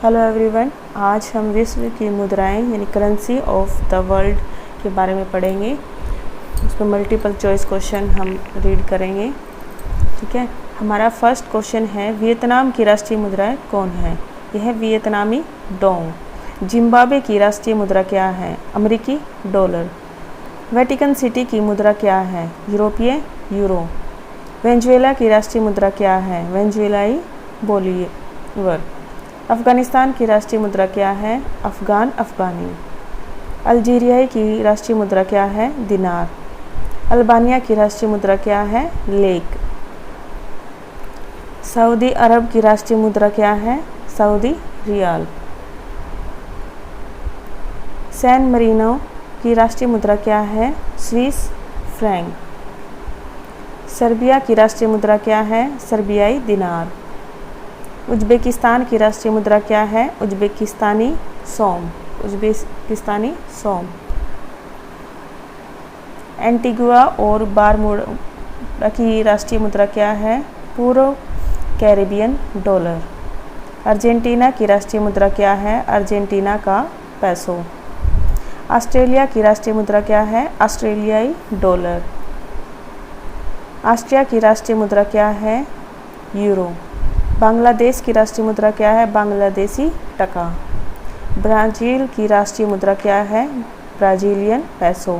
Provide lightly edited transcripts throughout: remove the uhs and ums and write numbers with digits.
Hello everyone, आज हम विश्व की मुद्राएं यानी करेंसी ऑफ द वर्ल्ड के बारे में पढ़ेंगे। उसमें मल्टीपल चॉइस क्वेश्चन हम रीड करेंगे। ठीक है, हमारा फर्स्ट क्वेश्चन है, वियतनाम की राष्ट्रीय मुद्रा कौन है? यह है वियतनामी डोंग। जिम्बाब्वे की राष्ट्रीय मुद्रा क्या है? अमेरिकी डॉलर। वेटिकन सिटी की मुद्रा क्या है? यूरोपीय यूरो। वेनेजुएला की राष्ट्रीय मुद्रा क्या है? वेनेजुएलाई बोलीवर। अफ़गानिस्तान की राष्ट्रीय मुद्रा क्या है? अफ़गानी। अल्जीरिया की राष्ट्रीय मुद्रा क्या है? दिनार। अल्बानिया की राष्ट्रीय मुद्रा क्या है? लेक। सऊदी अरब की राष्ट्रीय मुद्रा क्या है? Saudi riyal. सैन मरीनो की राष्ट्रीय मुद्रा क्या है? Swiss franc. सर्बिया की राष्ट्रीय मुद्रा क्या है? सर्बियाई दिनार। उज़्बेकिस्तान की राष्ट्रीय मुद्रा क्या है? उज़्बेकिस्तानी सौम। एंटीगुआ और बारमूडा की राष्ट्रीय मुद्रा क्या है? पूर्व कैरिबियन डॉलर। अर्जेंटीना की राष्ट्रीय मुद्रा क्या है? अर्जेंटीना का पैसो। ऑस्ट्रेलिया की राष्ट्रीय मुद्रा क्या है? ऑस्ट्रेलियाई डॉलर। ऑस्ट्रिया की राष्ट्रीय मुद्रा क्या है? यूरो। बांग्लादेश की राष्ट्रीय मुद्रा क्या है? बांग्लादेशी टका। ब्राज़ील की राष्ट्रीय मुद्रा क्या है? ब्राज़ीलियन पैसो।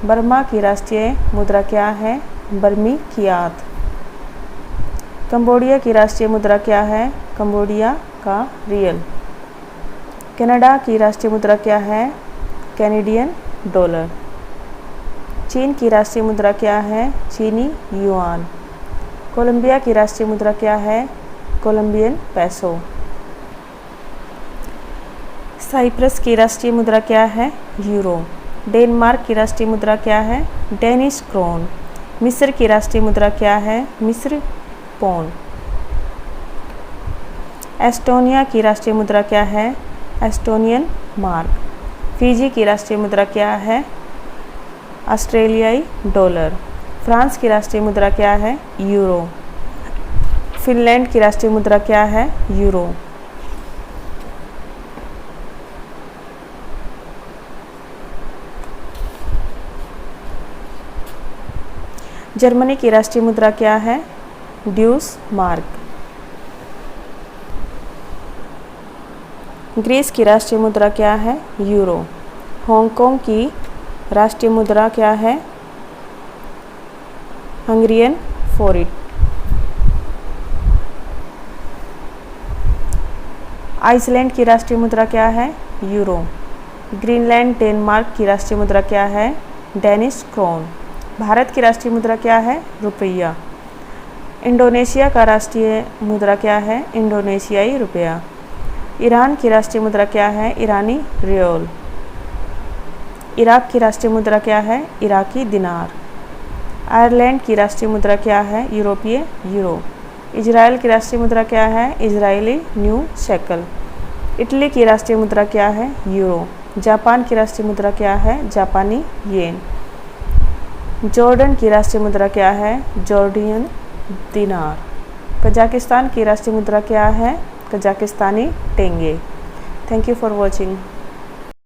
बर्मा की राष्ट्रीय मुद्रा क्या है? बर्मी कियात। कंबोडिया की राष्ट्रीय मुद्रा क्या है? कंबोडिया का रियल। कनाडा की राष्ट्रीय मुद्रा क्या है? Canadian dollar. चीन की राष्ट्रीय मुद्रा क्या है? चीनी युआन। कोलंबिया की राष्ट्रीय मुद्रा क्या है? कोलंबियन पैसो। साइप्रस की राष्ट्रीय मुद्रा क्या है? यूरो। डेनमार्क की राष्ट्रीय मुद्रा क्या है? Danish krone. मिस्र की राष्ट्रीय मुद्रा क्या है? मिस्र पौंड। एस्टोनिया की राष्ट्रीय मुद्रा क्या है? Estonian mark. फिजी की राष्ट्रीय मुद्रा क्या है? ऑस्ट्रेलियाई डॉलर। फ्रांस की राष्ट्रीय मुद्रा क्या है? यूरो। फिनलैंड की राष्ट्रीय मुद्रा क्या है? यूरो। जर्मनी की राष्ट्रीय मुद्रा क्या है? ड्यूस मार्क। ग्रीस की राष्ट्रीय मुद्रा क्या है? यूरो। हांगकांग की राष्ट्रीय मुद्रा क्या है? हंगरियन फोरिट। आइसलैंड की राष्ट्रीय मुद्रा क्या है? यूरो। ग्रीनलैंड डेनमार्क की राष्ट्रीय मुद्रा क्या है? Danish crown. भारत की राष्ट्रीय मुद्रा क्या है? रुपया। इंडोनेशिया का राष्ट्रीय मुद्रा क्या है? इंडोनेशियाई रुपया। ईरान की राष्ट्रीय मुद्रा क्या है? ईरानी रियाल। इराक की राष्ट्रीय मुद्रा क्या है? इराकी दिनार। आयरलैंड की राष्ट्रीय मुद्रा क्या है? यूरोपीय यूरो। इजराइल की राष्ट्रीय मुद्रा क्या है? Israeli new shackle. इटली की राष्ट्रीय मुद्रा क्या है? यूरो। जापान की राष्ट्रीय मुद्रा क्या है? जापानी येन। जॉर्डन की राष्ट्रीय मुद्रा क्या है? जॉर्डियन दिनार। कजाकिस्तान की राष्ट्रीय मुद्रा क्या है? Kazakhstani tenge. Thank you for watching.